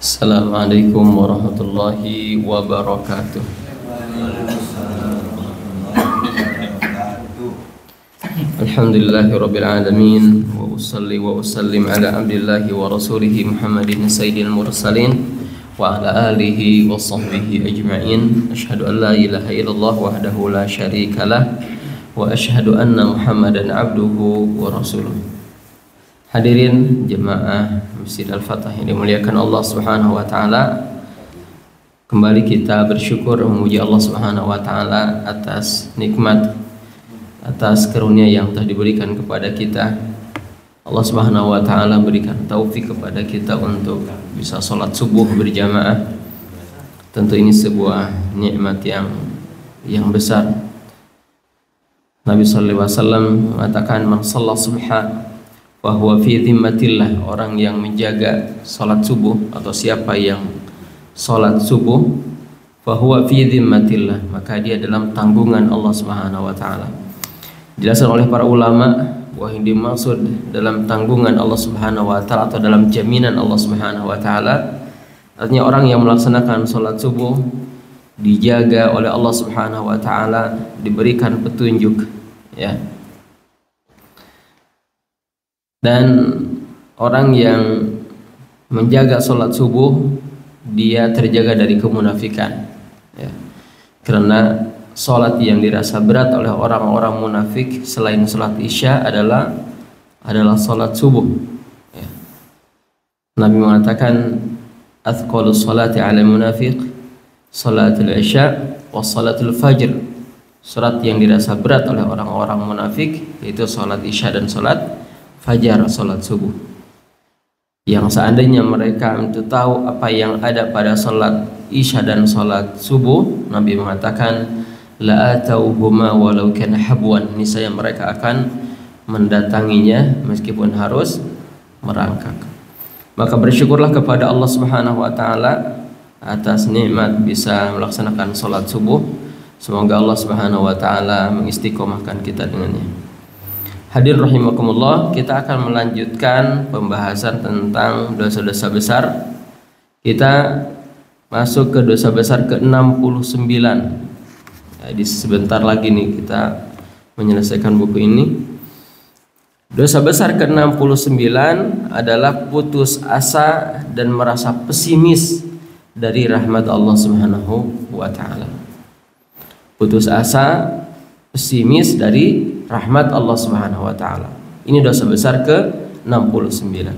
Assalamualaikum warahmatullahi wabarakatuh. Alhamdulillahirabbil alamin wa usalli wa usallim ala abdillahi wa rasulihi Muhammadin sayyidil mursalin wa ala alihi wa sahbihi ajma'in. Asyhadu an la ilaha illallah wahdahu la syarikalah wa asyhadu anna Muhammadan abduhu wa rasuluh. Hadirin jemaah Masjid Al-Fatah yang dimuliakan Allah Subhanahu wa taala. Kembali kita bersyukur memuji Allah Subhanahu wa taala atas nikmat, atas karunia yang telah diberikan kepada kita. Allah Subhanahu wa taala berikan taufik kepada kita untuk bisa sholat subuh berjamaah. Tentu ini sebuah nikmat yang besar. Nabi sallallahu alaihi wasallam mengatakan, "Man shalla subha bahwa fi dhimmatillah," orang yang menjaga salat subuh atau siapa yang salat subuh, bahwa fi dhimmatillah, maka dia dalam tanggungan Allah Subhanahu wa taala. Dijelaskan oleh para ulama bahwa yang dimaksud dalam tanggungan Allah Subhanahu wa taala atau dalam jaminan Allah Subhanahu wa taala, artinya orang yang melaksanakan salat subuh dijaga oleh Allah Subhanahu wa taala, diberikan petunjuk, ya. Dan orang yang menjaga sholat subuh dia terjaga dari kemunafikan, ya. Karena sholat yang dirasa berat oleh orang-orang munafik selain sholat isya adalah sholat subuh, ya. Nabi mengatakan, "Athqalus sholati 'ala munafiq sholatul isya wa sholatul fajr." Sholat yang dirasa berat oleh orang-orang munafik yaitu sholat isya dan sholat fajar, salat subuh. Yang seandainya mereka itu tahu apa yang ada pada salat isya dan salat subuh, Nabi mengatakan, la atauhuma walau kana habwan, niscaya mereka akan mendatanginya meskipun harus merangkak. Maka bersyukurlah kepada Allah Subhanahu wa taala atas nikmat bisa melaksanakan salat subuh. Semoga Allah Subhanahu wa taala mengistiqomahkan kita dengannya. Hadirin rahimakumullah, kita akan melanjutkan pembahasan tentang dosa-dosa besar. Kita masuk ke dosa besar ke-69. Jadi sebentar lagi nih kita menyelesaikan buku ini. Dosa besar ke-69 adalah putus asa dan merasa pesimis dari rahmat Allah Subhanahu wa taala. Putus asa, pesimis dari rahmat Allah Subhanahu wa taala. Ini dosa besar ke-69.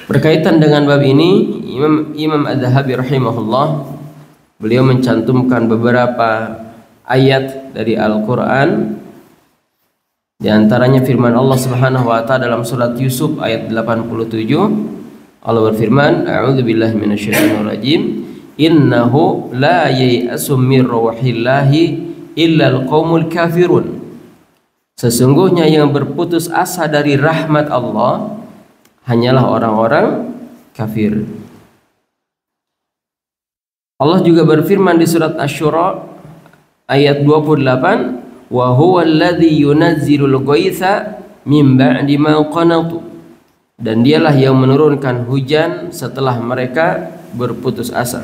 Berkaitan dengan bab ini, Imam Az-Zahabi rahimahullah, beliau mencantumkan beberapa ayat dari Al-Qur'an. Di antaranya firman Allah Subhanahu wa taala dalam surat Yusuf ayat 87. Allah berfirman, "A'udzubillahi minasyaitonir rajim. Innahu la yai'asu mir rauhillahi illal qaumul kafirun." Sesungguhnya yang berputus asa dari rahmat Allah hanyalah orang-orang kafir. Allah juga berfirman di surat Asy-Syura ayat 28, "Wa huwa alladzi yunazzilul ghaitsa min ba'di ma qanatu." Dan dialah yang menurunkan hujan setelah mereka berputus asa.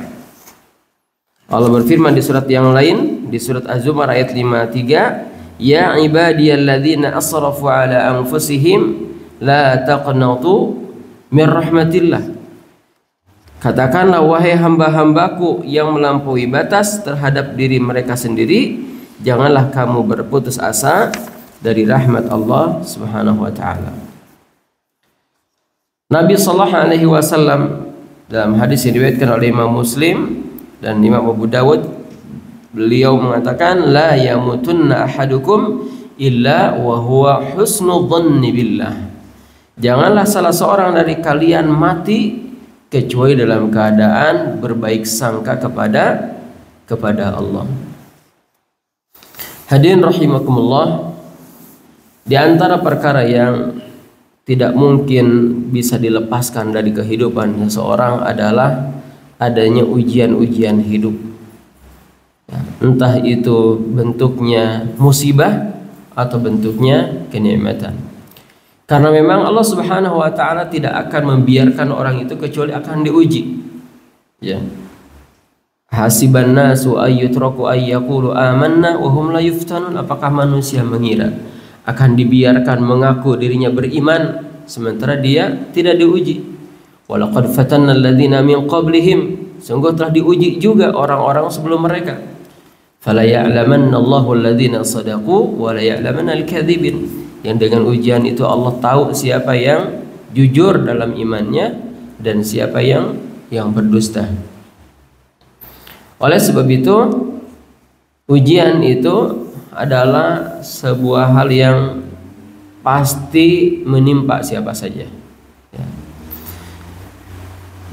Allah berfirman di surat yang lain, di surat Az-Zumar ayat 53, "Ya ibadiyalladzina asrafu ala anfusihim la taqnatu mir rahmatillah." Katakanlah, wahai hamba-hambaku yang melampaui batas terhadap diri mereka sendiri, janganlah kamu berputus asa dari rahmat Allah Subhanahu wa taala. Nabi sallallahu alaihi wasallam dalam hadis yang diriwayatkan oleh Imam Muslim dan Imam Abu Dawud, beliau mengatakan, la yamutunna ahadukum illa wa huwa husnul dhanni billah. Janganlah salah seorang dari kalian mati kecuali dalam keadaan berbaik sangka kepada Allah. Hadirin rahimakumullah, di antara perkara yang tidak mungkin bisa dilepaskan dari kehidupan seseorang adalah adanya ujian-ujian hidup. Entah itu bentuknya musibah atau bentuknya kenikmatan. Karena memang Allah Subhanahu wa taala tidak akan membiarkan orang itu kecuali akan diuji. Ya. Hasiban nasu ayyutraku ayyaqulu amanna wa hum la yuftanun. Apakah manusia mengira akan dibiarkan mengaku dirinya beriman sementara dia tidak diuji? Walaqad fatanna alladziina min qablihim. Sungguh telah diuji juga orang-orang sebelum mereka. Fala ya'lamanna Allahu alladziina shadaqu wa la ya'lamanna al-kadzibin. Yang dengan ujian itu Allah tahu siapa yang jujur dalam imannya dan siapa yang berdusta. Oleh sebab itu, ujian itu adalah sebuah hal yang pasti menimpa siapa saja. Ya.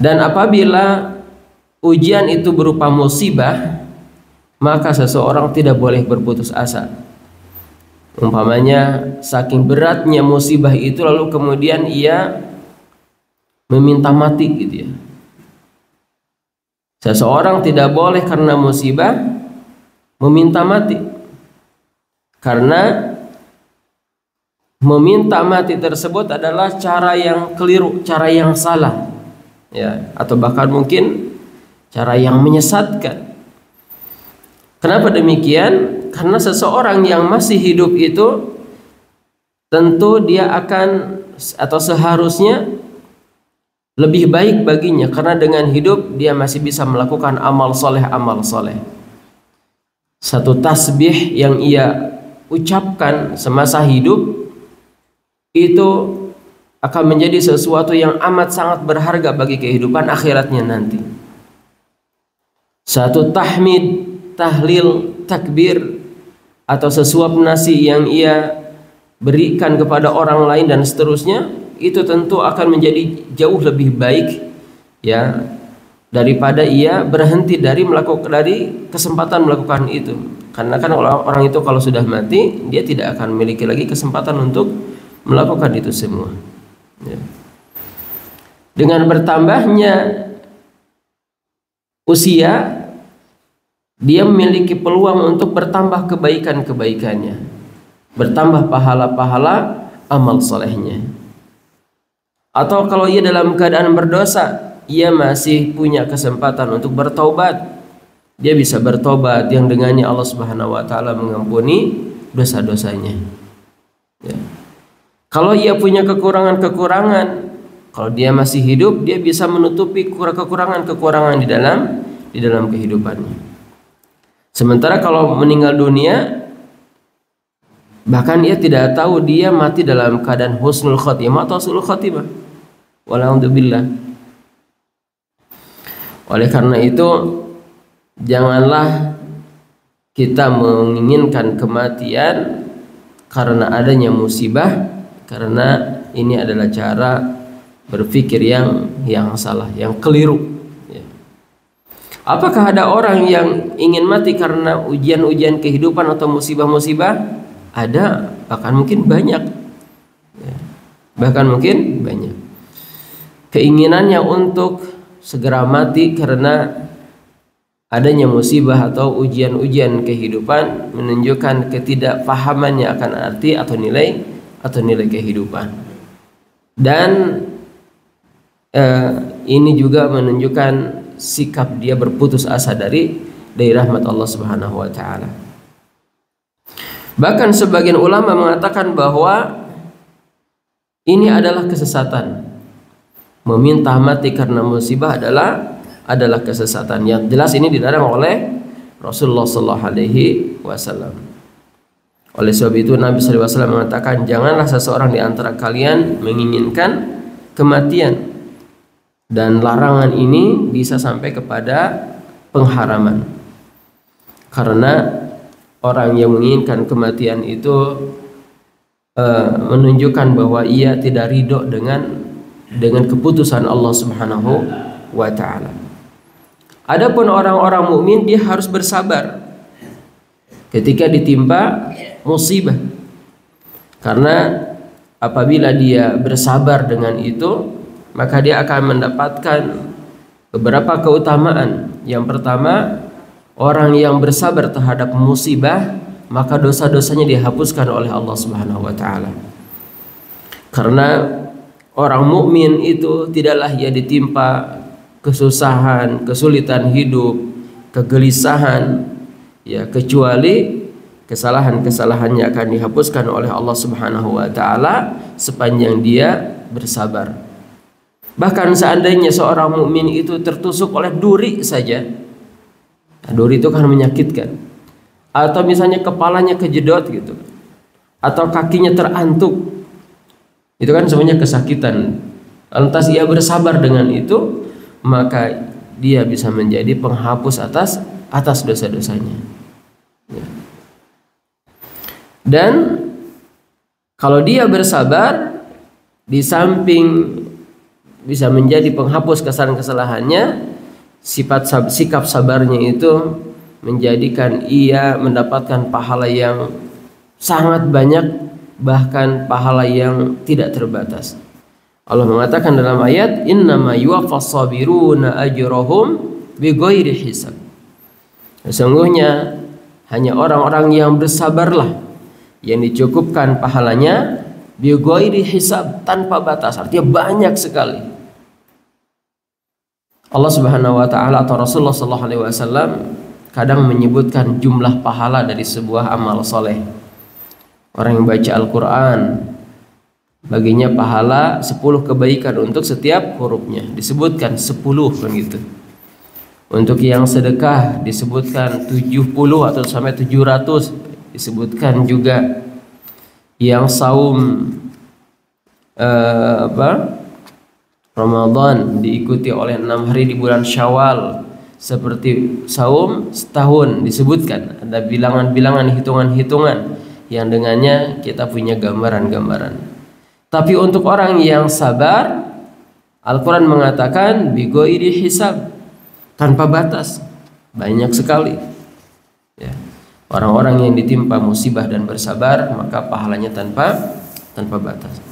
Dan apabila ujian itu berupa musibah, maka seseorang tidak boleh berputus asa. Umpamanya saking beratnya musibah itu lalu kemudian ia meminta mati gitu ya. Seseorang tidak boleh karena musibah meminta mati. Karena meminta mati tersebut adalah cara yang keliru, cara yang salah. Ya, atau bahkan mungkin cara yang menyesatkan. Kenapa demikian? Karena seseorang yang masih hidup itu tentu dia akan atau seharusnya lebih baik baginya karena dengan hidup dia masih bisa melakukan amal soleh. Satu tasbih yang ia ucapkan semasa hidup itu akan menjadi sesuatu yang amat sangat berharga bagi kehidupan akhiratnya nanti. Satu tahmid, tahlil, takbir atau sesuap nasi yang ia berikan kepada orang lain dan seterusnya, itu tentu akan menjadi jauh lebih baik ya daripada ia berhenti dari kesempatan melakukan itu. Karena kan orang itu kalau sudah mati dia tidak akan memiliki lagi kesempatan untuk melakukan itu semua. Ya. Dengan bertambahnya usia, dia memiliki peluang untuk bertambah kebaikan-kebaikannya, bertambah pahala-pahala amal solehnya. Atau kalau ia dalam keadaan berdosa, ia masih punya kesempatan untuk bertaubat. Dia bisa bertobat yang dengannya Allah Subhanahu wa taala mengampuni dosa-dosanya. Ya. Kalau ia punya kekurangan-kekurangan, kalau dia masih hidup, dia bisa menutupi kekurangan-kekurangan di dalam kehidupannya. Sementara kalau meninggal dunia, bahkan ia tidak tahu dia mati dalam keadaan husnul khotimah atau su'ul khotimah. Walhamdulillah. Oleh karena itu, janganlah kita menginginkan kematian karena adanya musibah, karena ini adalah cara berpikir yang salah, yang keliru. Ya. Apakah ada orang yang ingin mati karena ujian-ujian kehidupan atau musibah-musibah? Ada, bahkan mungkin banyak. Ya. Bahkan mungkin banyak. Keinginannya untuk segera mati karena adanya musibah atau ujian-ujian kehidupan menunjukkan ketidakpahamannya akan arti atau nilai kehidupan. Dan ini juga menunjukkan sikap dia berputus asa dari rahmat Allah Subhanahu wa taala. Bahkan sebagian ulama mengatakan bahwa ini adalah kesesatan. Meminta mati karena musibah adalah kesesatan. Yang jelas ini dilarang oleh Rasulullah sallallahu alaihi wasallam. Oleh sebab itu Nabi sallallahu alaihi wasallam mengatakan, janganlah seseorang di antara kalian menginginkan kematian. Dan larangan ini bisa sampai kepada pengharaman. Karena orang yang menginginkan kematian itu menunjukkan bahwa ia tidak ridho dengan keputusan Allah Subhanahu wa taala. Adapun orang-orang mukmin, dia harus bersabar ketika ditimpa musibah. Karena apabila dia bersabar dengan itu, maka dia akan mendapatkan beberapa keutamaan. Yang pertama, orang yang bersabar terhadap musibah, maka dosa-dosanya dihapuskan oleh Allah Subhanahu wa taala. Karena orang mukmin itu tidaklah ia ditimpa kesusahan, kesulitan hidup, kegelisahan, ya, kecuali kesalahan-kesalahannya akan dihapuskan oleh Allah Subhanahu wa taala sepanjang dia bersabar. Bahkan seandainya seorang mukmin itu tertusuk oleh duri saja, duri itu kan menyakitkan, atau misalnya kepalanya kejedot gitu, atau kakinya terantuk, itu kan semuanya kesakitan. Lantas ia bersabar dengan itu, maka dia bisa menjadi penghapus atas dosa-dosanya. Ya. Dan kalau dia bersabar, di samping bisa menjadi penghapus kesalahan-kesalahannya, sikap sabarnya itu menjadikan ia mendapatkan pahala yang sangat banyak, bahkan pahala yang tidak terbatas. Allah mengatakan dalam ayat, innama yuwaffas sabiruna ajrahum bighairi hisab. Sesungguhnya hanya orang-orang yang bersabarlah yang dicukupkan pahalanya bighairi hisab, tanpa batas, artinya banyak sekali. Allah Subhanahu wa taala atau Rasulullah sallallahu alaihi wasallam kadang menyebutkan jumlah pahala dari sebuah amal soleh. Orang yang baca Al-Quran, baginya pahala 10 kebaikan untuk setiap hurufnya, disebutkan 10 kan gitu. Untuk yang sedekah disebutkan 70 atau sampai 700, disebutkan juga. Yang saum Ramadan diikuti oleh 6 hari di bulan Syawal seperti saum setahun, disebutkan. Ada bilangan-bilangan, hitungan-hitungan yang dengannya kita punya gambaran-gambaran. Tapi untuk orang yang sabar, Al-Quran mengatakan bighairi hisab, tanpa batas, banyak sekali. Ya. Orang-orang yang ditimpa musibah dan bersabar, maka pahalanya tanpa batas.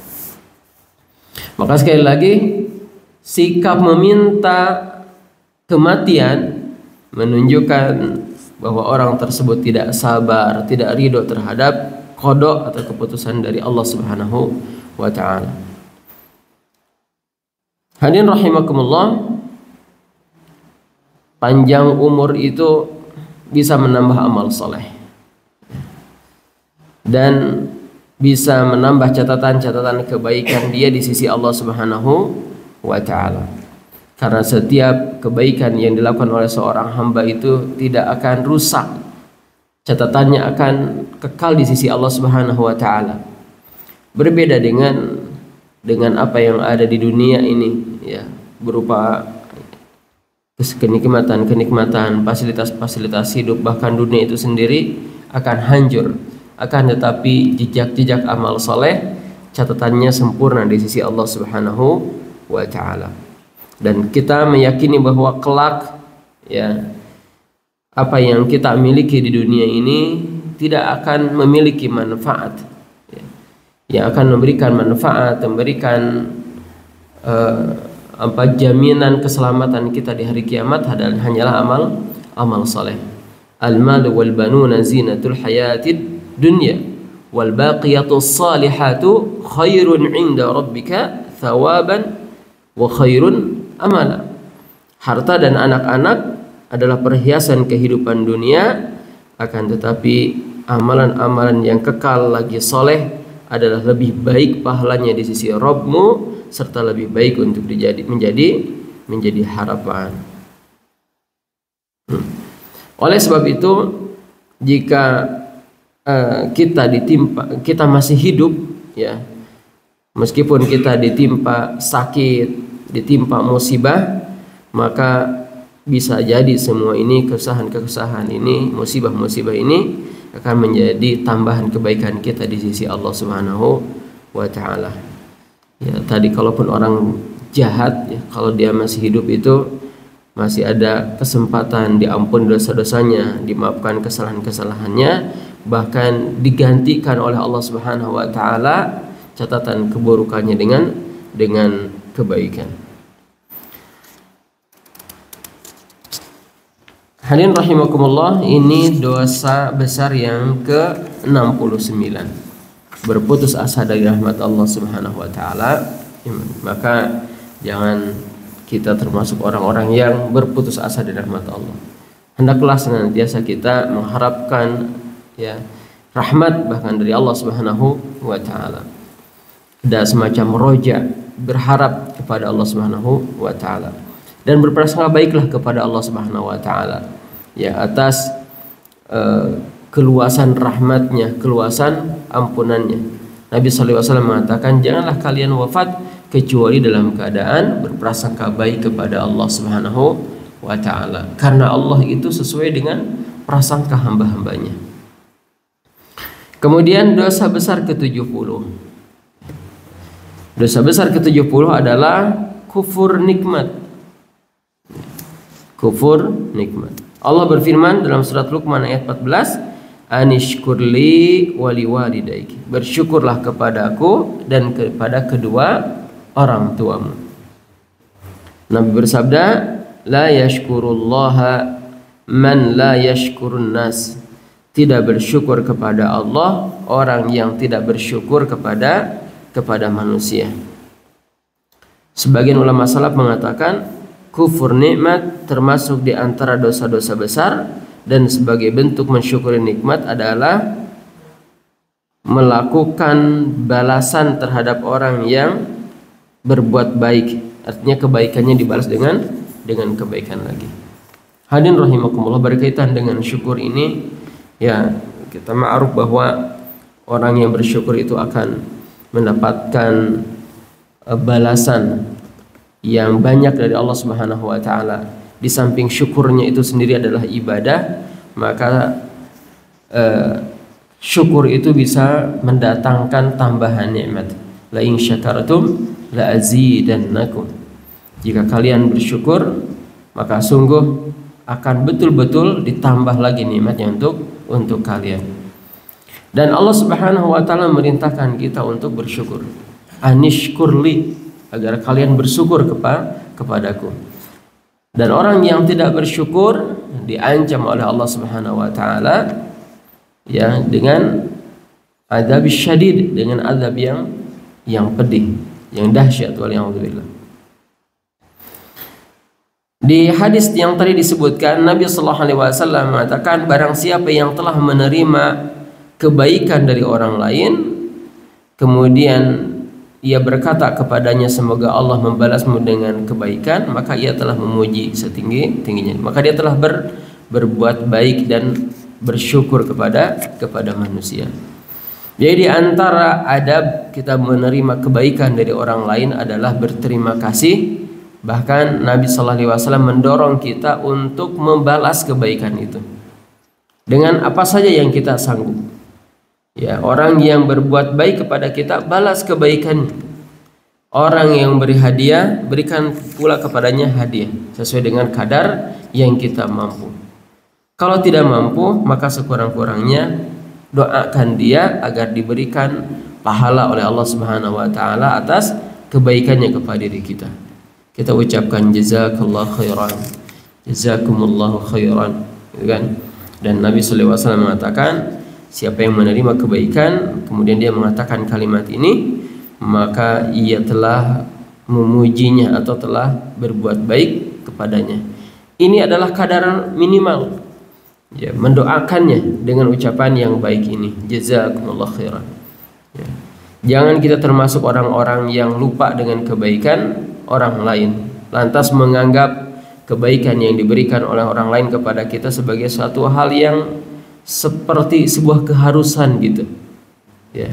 Maka sekali lagi, sikap meminta kematian menunjukkan bahwa orang tersebut tidak sabar, tidak ridho terhadap qada atau keputusan dari Allah Subhanahu wa taala. Hadirin rahimakumullah, panjang umur itu bisa menambah amal soleh dan bisa menambah catatan-catatan kebaikan dia di sisi Allah Subhanahu wa taala. Karena setiap kebaikan yang dilakukan oleh seorang hamba itu tidak akan rusak, catatannya akan kekal di sisi Allah Subhanahu wa taala. Berbeda dengan apa yang ada di dunia ini, ya, berupa kenikmatan, fasilitas hidup, bahkan dunia itu sendiri akan hancur. Akan tetapi jejak-jejak amal soleh, catatannya sempurna di sisi Allah Subhanahu wa taala. Dan kita meyakini bahwa kelak, ya, apa yang kita miliki di dunia ini tidak akan memiliki manfaat, ya. Yang akan memberikan manfaat, memberikan jaminan keselamatan kita di hari kiamat hanyalah amal soleh. Al-malu wal banuna zinatul hayatid dunya wal baqiyatus salihatu khairun 'inda rabbika thawaban wa khairun amala. Harta dan anak-anak adalah perhiasan kehidupan dunia, akan tetapi amalan-amalan yang kekal lagi soleh adalah lebih baik pahalanya di sisi Rabbmu, serta lebih baik untuk menjadi harapan. Oleh sebab itu, jika kita masih hidup, ya, meskipun kita ditimpa sakit, ditimpa musibah, maka bisa jadi semua ini, kesusahan ini, musibah-musibah ini akan menjadi tambahan kebaikan kita di sisi Allah Subhanahu wa taala. Ya, tadi kalaupun orang jahat, ya, kalau dia masih hidup itu masih ada kesempatan diampuni dosa-dosanya, dimaafkan kesalahan-kesalahannya, bahkan digantikan oleh Allah Subhanahu wa taala catatan keburukannya dengan kebaikan. Hadirin rahimakumullah, ini dosa besar yang ke-69. berputus asa dari rahmat Allah Subhanahu wa taala, maka jangan kita termasuk orang-orang yang berputus asa dari rahmat Allah. Hendaklah senantiasa kita mengharapkan ya rahmat bahkan dari Allah Subhanahu wa taala. Ada semacam roja, berharap kepada Allah Subhanahu wa taala dan berprasangka baiklah kepada Allah Subhanahu wa taala ya atas keluasan rahmatnya, keluasan ampunannya. Nabi sallallahu alaihi wasallam mengatakan, janganlah kalian wafat kecuali dalam keadaan berprasangka baik kepada Allah Subhanahu wa taala, karena Allah itu sesuai dengan prasangka hamba-hambanya. Kemudian dosa besar ke-70. Dosa besar ke-70 adalah kufur nikmat. Kufur nikmat. Allah berfirman dalam surat Luqman ayat 14, anishkurli wali walidaiki, bersyukurlah kepadaku dan kepada kedua orang tuamu. Nabi bersabda, la yashkurullaha man la yashkurun nas, tidak bersyukur kepada Allah orang yang tidak bersyukur kepada manusia. Sebagian ulama salaf mengatakan kufur nikmat termasuk di antara dosa-dosa besar, dan sebagai bentuk mensyukuri nikmat adalah melakukan balasan terhadap orang yang berbuat baik. Artinya kebaikannya dibalas dengan kebaikan lagi. Hadirin rahimakumullah, berkaitan dengan syukur ini ya, kita ma'ruf bahwa orang yang bersyukur itu akan mendapatkan balasan yang banyak dari Allah Subhanahu wa taala. Di samping syukurnya itu sendiri adalah ibadah, maka syukur itu bisa mendatangkan tambahan nikmat. La in syakartum la azidannakum. Jika kalian bersyukur, maka sungguh akan betul-betul ditambah lagi nikmatnya untuk kalian. Dan Allah Subhanahu wa taala memerintahkan kita untuk bersyukur. Anishkurli, agar kalian bersyukur kepadaku. Dan orang yang tidak bersyukur diancam oleh Allah Subhanahu wa taala ya dengan azab syadid, dengan azab yang pedih, yang dahsyat, waliyadzubillah. Di hadis yang tadi disebutkan, Nabi sallallahu alaihi wasallam mengatakan, barang siapa yang telah menerima kebaikan dari orang lain kemudian ia berkata kepadanya, semoga Allah membalasmu dengan kebaikan, maka ia telah memuji setinggi-tingginya. Maka dia telah berbuat baik dan bersyukur kepada manusia. Jadi di antara adab kita menerima kebaikan dari orang lain adalah berterima kasih. Bahkan Nabi sallallahu alaihi wasallam mendorong kita untuk membalas kebaikan itu dengan apa saja yang kita sanggup. Ya, orang yang berbuat baik kepada kita, balas kebaikan. Orang yang beri hadiah, berikan pula kepadanya hadiah sesuai dengan kadar yang kita mampu. Kalau tidak mampu, maka sekurang-kurangnya doakan dia agar diberikan pahala oleh Allah Subhanahu wa taala atas kebaikannya kepada diri kita. Kita ucapkan jazakallahu khairan, jazakumullahu khairan, kan? Dan Nabi sallallahu alaihi wasallam mengatakan, siapa yang menerima kebaikan kemudian dia mengatakan kalimat ini, maka ia telah memujinya atau telah berbuat baik kepadanya. Ini adalah kadar minimal ya, mendoakannya dengan ucapan yang baik ini, jazakumullah khairan ya. Jangan kita termasuk orang-orang yang lupa dengan kebaikan orang lain, lantas menganggap kebaikan yang diberikan oleh orang lain kepada kita sebagai suatu hal yang seperti sebuah keharusan gitu ya,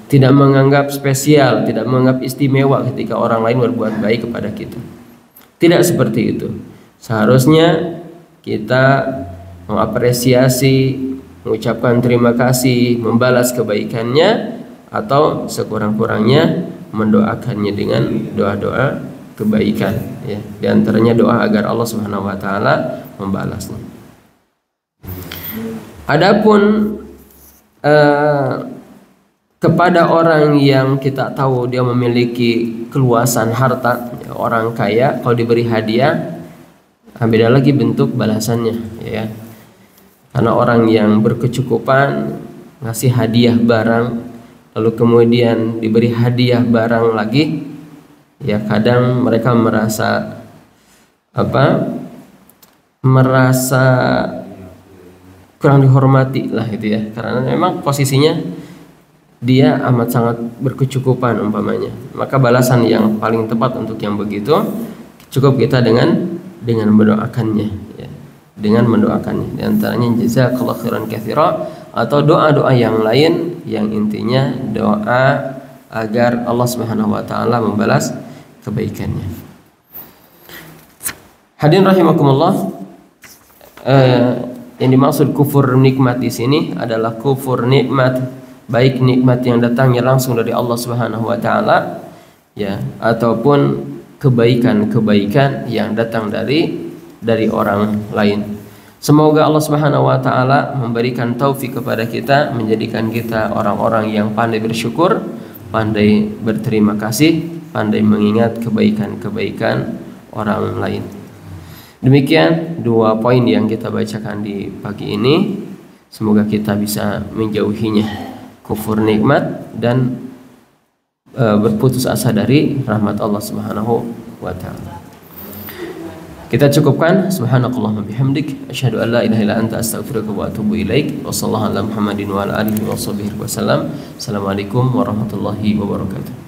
tidak menganggap spesial, tidak menganggap istimewa ketika orang lain berbuat baik kepada kita. Tidak seperti itu. Seharusnya kita mengapresiasi, mengucapkan terima kasih, membalas kebaikannya, atau sekurang-kurangnya mendoakannya dengan doa-doa kebaikan ya. Di antaranya doa agar Allah Subhanahu wa taala membalasnya. Adapun kepada orang yang kita tahu dia memiliki keluasan harta, orang kaya, kalau diberi hadiah, beda lagi bentuk balasannya, ya. Karena orang yang berkecukupan ngasih hadiah barang lalu kemudian diberi hadiah barang lagi, ya kadang mereka merasa merasa kurang dihormati lah itu ya, karena memang posisinya dia amat sangat berkecukupan umpamanya. Maka balasan yang paling tepat untuk yang begitu cukup kita dengan mendoakannya ya, dengan mendoakannya. Di antaranya jazakallahu khairan katsira atau doa-doa yang lain yang intinya doa agar Allah Subhanahu wa taala membalas kebaikannya. Hadirin rahimakumullah, yang dimaksud kufur nikmat di sini adalah kufur nikmat, baik nikmat yang datangnya langsung dari Allah Subhanahu wa taala ya, ataupun kebaikan-kebaikan yang datang dari orang lain. Semoga Allah Subhanahu wa taala memberikan taufik kepada kita, menjadikan kita orang-orang yang pandai bersyukur, pandai berterima kasih, pandai mengingat kebaikan-kebaikan orang lain. Demikian dua poin yang kita bacakan di pagi ini. Semoga kita bisa menjauhinya, kufur nikmat dan berputus asa dari rahmat Allah Subhanahu wa taala. Kita cukupkan. Subhanakallahumma bihamdik asyhadu an la ilaha illa anta astaghfiruka wa atubu ilaik. Wassallallahu ala Muhammadin wa ala alihi wasallam. Assalamualaikum warahmatullahi wabarakatuh.